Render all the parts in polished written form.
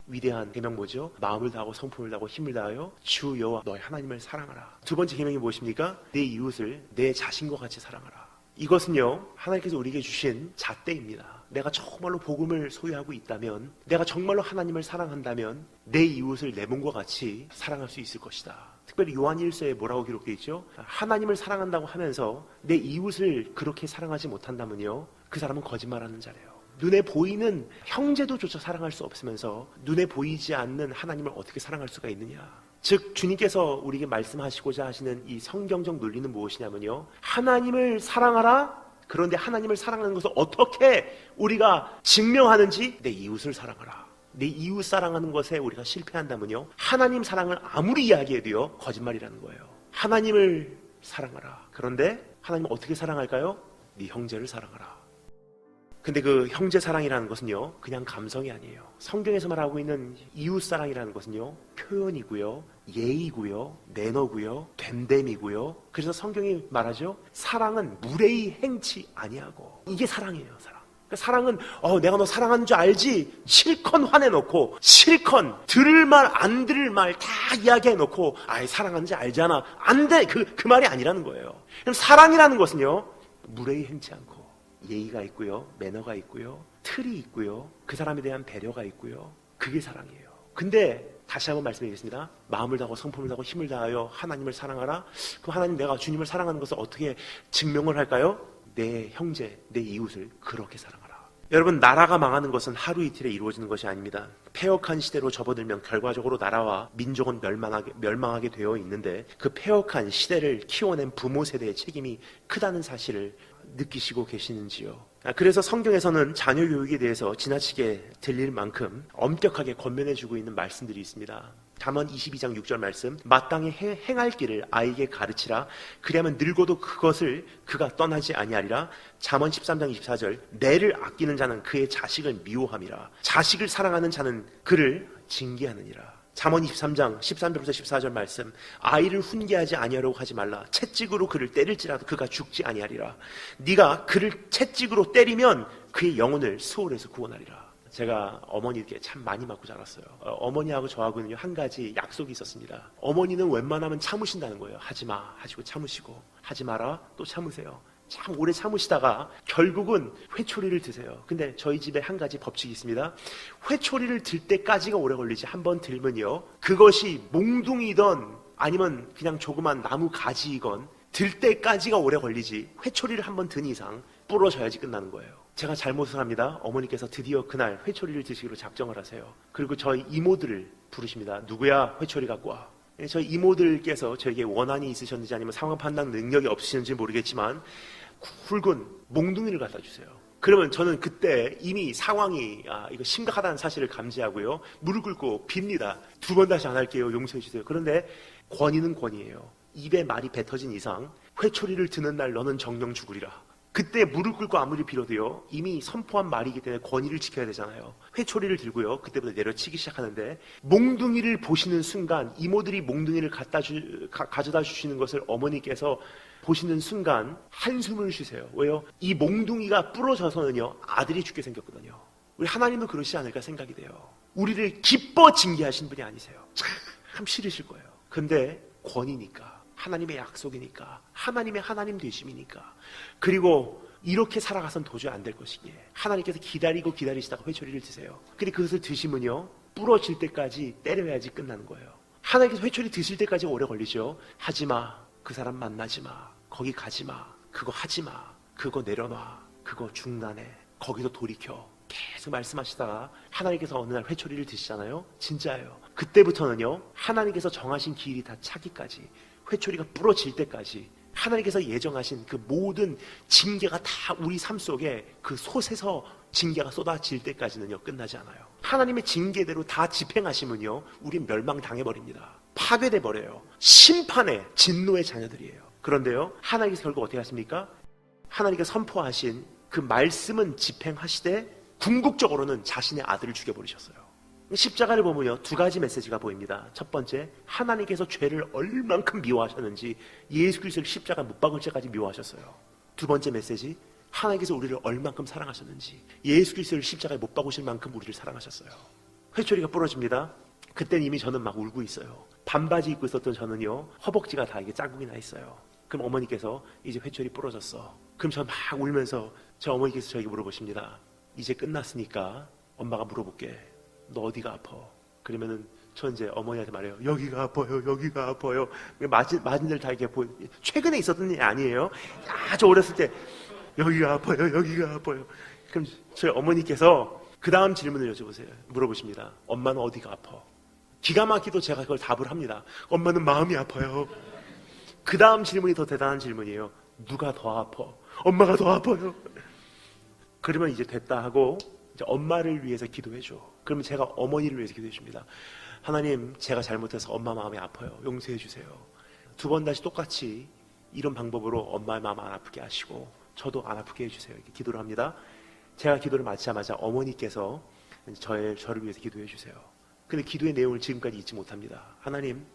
위대한 계명 뭐죠? 마음을 다하고 성품을 다하고 힘을 다하여 주 여호와 너희 하나님을 사랑하라. 두 번째 계명이 무엇입니까? 내 이웃을 내 자신과 같이 사랑하라. 이것은요, 하나님께서 우리에게 주신 잣대입니다. 내가 정말로 복음을 소유하고 있다면, 내가 정말로 하나님을 사랑한다면 내 이웃을 내 몸과 같이 사랑할 수 있을 것이다. 특별히 요한 1서에 뭐라고 기록되어 있죠? 하나님을 사랑한다고 하면서 내 이웃을 그렇게 사랑하지 못한다면요, 그 사람은 거짓말하는 자래요. 눈에 보이는 형제도조차 사랑할 수 없으면서 눈에 보이지 않는 하나님을 어떻게 사랑할 수가 있느냐. 즉 주님께서 우리에게 말씀하시고자 하시는 이 성경적 논리는 무엇이냐면요, 하나님을 사랑하라. 그런데 하나님을 사랑하는 것을 어떻게 우리가 증명하는지, 내 이웃을 사랑하라. 내 이웃 사랑하는 것에 우리가 실패한다면요, 하나님 사랑을 아무리 이야기해도요 거짓말이라는 거예요. 하나님을 사랑하라. 그런데 하나님을 어떻게 사랑할까요? 네 형제를 사랑하라. 근데 그 형제 사랑이라는 것은요, 그냥 감성이 아니에요. 성경에서 말하고 있는 이웃 사랑이라는 것은요, 표현이고요, 예의고요, 매너고요, 됨됨이고요. 그래서 성경이 말하죠, 사랑은 무례히 행치 아니하고. 이게 사랑이에요, 사랑. 그러니까 사랑은 내가 너 사랑하는 줄 알지? 실컷 화내놓고, 실컷 들을 말 안 들을 말 다 이야기해놓고, 사랑하는지 알잖아. 안 돼. 그 말이 아니라는 거예요. 그럼 사랑이라는 것은요, 무례히 행치 않고 예의가 있고요, 매너가 있고요, 틀이 있고요, 그 사람에 대한 배려가 있고요. 그게 사랑이에요. 근데 다시 한번 말씀드리겠습니다. 마음을 다하고 성품을 다하고 힘을 다하여 하나님을 사랑하라. 그럼 하나님, 내가 주님을 사랑하는 것을 어떻게 증명을 할까요? 내 형제, 내 이웃을 그렇게 사랑하라. 여러분, 나라가 망하는 것은 하루 이틀에 이루어지는 것이 아닙니다. 패역한 시대로 접어들면 결과적으로 나라와 민족은 멸망하게 되어 있는데, 그 패역한 시대를 키워낸 부모 세대의 책임이 크다는 사실을 느끼시고 계시는지요? 그래서 성경에서는 자녀 교육에 대해서 지나치게 들릴 만큼 엄격하게 권면해주고 있는 말씀들이 있습니다. 잠언 22장 6절 말씀, 마땅히 행할 길을 아이에게 가르치라. 그리하면 늙어도 그것을 그가 떠나지 아니하리라. 잠언 13장 24절, 내를 아끼는 자는 그의 자식을 미워함이라. 자식을 사랑하는 자는 그를 징계하느니라. 잠언 23장 13절부터 14절 말씀, 아이를 훈계하지 아니하려고 하지 말라. 채찍으로 그를 때릴지라도 그가 죽지 아니하리라. 네가 그를 채찍으로 때리면 그의 영혼을 수월에서 구원하리라. 제가 어머니께 참 많이 맞고 자랐어요. 어머니하고 저하고는요, 한 가지 약속이 있었습니다. 어머니는 웬만하면 참으신다는 거예요. 하지마 하시고 참으시고, 하지 마라 또 참으세요. 참 오래 참으시다가 결국은 회초리를 드세요. 근데 저희 집에 한 가지 법칙이 있습니다. 회초리를 들 때까지가 오래 걸리지, 한번 들면요, 그것이 몽둥이든 아니면 그냥 조그만 나무 가지이건 들 때까지가 오래 걸리지, 회초리를 한번 든 이상 부러져야지 끝나는 거예요. 제가 잘못을 합니다. 어머니께서 드디어 그날 회초리를 드시기로 작정을 하세요. 그리고 저희 이모들을 부르십니다. 누구야? 회초리 갖고 와. 저희 이모들께서 저에게 원한이 있으셨는지 아니면 상황 판단 능력이 없으신지 모르겠지만 굵은 몽둥이를 갖다 주세요. 그러면 저는 그때 이미 상황이 이거 심각하다는 사실을 감지하고요, 무릎 꿇고 빕니다. 두 번 다시 안 할게요. 용서해 주세요. 그런데 권위는 권위예요. 입에 말이 뱉어진 이상 회초리를 드는 날 너는 정령 죽으리라. 그때 무릎 꿇고 아무리 빌어도요, 이미 선포한 말이기 때문에 권위를 지켜야 되잖아요. 회초리를 들고요, 그때부터 내려치기 시작하는데, 몽둥이를 보시는 순간, 이모들이 몽둥이를 가져다 주시는 것을 어머니께서 보시는 순간 한숨을 쉬세요. 왜요? 이 몽둥이가 부러져서는요, 아들이 죽게 생겼거든요. 우리 하나님도 그러시지 않을까 생각이 돼요. 우리를 기뻐 징계하신 분이 아니세요. 참 싫으실 거예요. 근데 권위니까, 하나님의 약속이니까, 하나님의 하나님 되심이니까, 그리고 이렇게 살아가선 도저히 안 될 것이기에 하나님께서 기다리시다가 회초리를 드세요. 근데 그것을 드시면요, 부러질 때까지 때려야지 끝나는 거예요. 하나님께서 회초리 드실 때까지 오래 걸리죠. 하지마, 그 사람 만나지마, 거기 가지마, 그거 하지마, 그거 내려놔, 그거 중단해, 거기서 돌이켜, 계속 말씀하시다가 하나님께서 어느 날 회초리를 드시잖아요. 진짜예요. 그때부터는요, 하나님께서 정하신 길이 다 차기까지, 회초리가 부러질 때까지, 하나님께서 예정하신 그 모든 징계가 다 우리 삶 속에 그 솥에서 징계가 쏟아질 때까지는요, 끝나지 않아요. 하나님의 징계대로 다 집행하시면요, 우린 멸망당해버립니다. 파괴돼 버려요. 심판의 진노의 자녀들이에요. 그런데요, 하나님께서 결국 어떻게 하십니까? 하나님께서 선포하신 그 말씀은 집행하시되 궁극적으로는 자신의 아들을 죽여버리셨어요. 십자가를 보면요, 두 가지 메시지가 보입니다. 첫 번째, 하나님께서 죄를 얼만큼 미워하셨는지 예수 그리스도를 십자가 못 박을 때까지 미워하셨어요. 두 번째 메시지, 하나님께서 우리를 얼만큼 사랑하셨는지 예수 그리스도를 십자가에 못 박으실 만큼 우리를 사랑하셨어요. 회초리가 부러집니다. 그땐 이미 저는 막 울고 있어요. 반바지 입고 있었던 저는요, 허벅지가 다 이게 자국이 나 있어요. 그럼 어머니께서 이제 회초리 부러졌어. 그럼 저 막 울면서 저 어머니께서 저에게 물어보십니다. 이제 끝났으니까 엄마가 물어볼게. 너 어디가 아파? 그러면은 저 이제 어머니한테 말해요. 여기가 아파요. 여기가 아파요. 맞은 데를 다 이렇게 최근에 있었던 일이 아니에요. 아주 어렸을 때 여기가 아파요. 여기가 아파요. 그럼 저희 어머니께서 그 다음 질문을 여쭤보세요. 물어보십니다. 엄마는 어디가 아파? 기가 막히도 제가 그걸 답을 합니다. 엄마는 마음이 아파요. 그 다음 질문이 더 대단한 질문이에요. 누가 더 아파? 엄마가 더 아파요. 그러면 이제 됐다 하고 이제 엄마를 위해서 기도해줘. 그러면 제가 어머니를 위해서 기도해 줍니다. 하나님, 제가 잘못해서 엄마 마음이 아파요. 용서해 주세요. 두 번 다시 똑같이 이런 방법으로 엄마의 마음 안 아프게 하시고 저도 안 아프게 해주세요. 이렇게 기도를 합니다. 제가 기도를 마치자마자 어머니께서 저를 위해서 기도해 주세요. 근데 기도의 내용을 지금까지 잊지 못합니다. 하나님,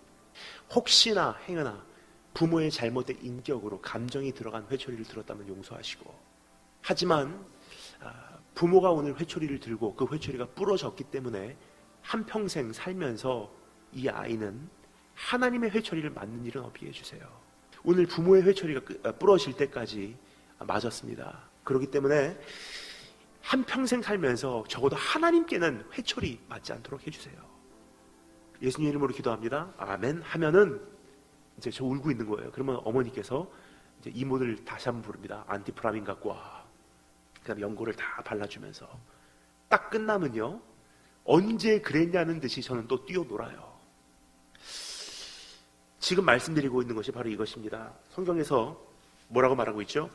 혹시나 행여나 부모의 잘못된 인격으로 감정이 들어간 회초리를 들었다면 용서하시고, 하지만 부모가 오늘 회초리를 들고 그 회초리가 부러졌기 때문에 한평생 살면서 이 아이는 하나님의 회초리를 맞는 일은 없게 해주세요. 오늘 부모의 회초리가 부러질 때까지 맞았습니다. 그렇기 때문에 한평생 살면서 적어도 하나님께는 회초리 맞지 않도록 해주세요. 예수님 이름으로 기도합니다. 아멘 하면은 이제 저 울고 있는 거예요. 그러면 어머니께서 이제 이모들 다시 한번 부릅니다. 안티프라민 갖고 와. 그 다음에 연고를 다 발라주면서 딱 끝나면요, 언제 그랬냐는 듯이 저는 또 뛰어놀아요. 지금 말씀드리고 있는 것이 바로 이것입니다. 성경에서 뭐라고 말하고 있죠?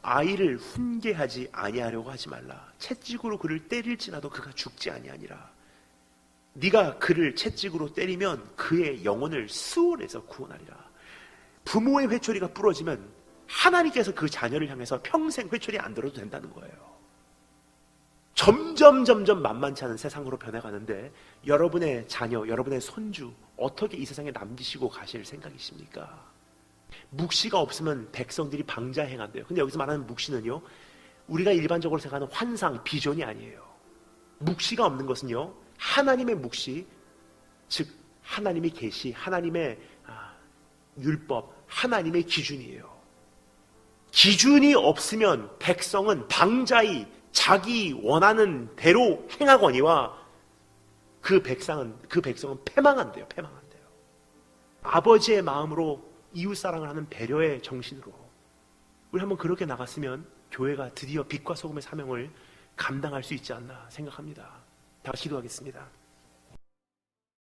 아이를 훈계하지 아니하려고 하지 말라. 채찍으로 그를 때릴지라도 그가 죽지 아니하니라. 네가 그를 채찍으로 때리면 그의 영혼을 수월해서 구원하리라. 부모의 회초리가 부러지면 하나님께서 그 자녀를 향해서 평생 회초리 안 들어도 된다는 거예요. 점점 만만치 않은 세상으로 변해가는데 여러분의 자녀, 여러분의 손주 어떻게 이 세상에 남기시고 가실 생각이십니까? 묵시가 없으면 백성들이 방자행한대요. 근데 여기서 말하는 묵시는요, 우리가 일반적으로 생각하는 환상, 비전이 아니에요. 묵시가 없는 것은요, 하나님의 묵시, 즉 하나님의 계시, 하나님의 율법, 하나님의 기준이에요. 기준이 없으면 백성은 방자히 자기 원하는 대로 행하거니와 그 백성은 패망한대요. 패망한대요. 아버지의 마음으로 이웃사랑을 하는 배려의 정신으로 우리 한번 그렇게 나갔으면 교회가 드디어 빛과 소금의 사명을 감당할 수 있지 않나 생각합니다. 다 기도하겠습니다.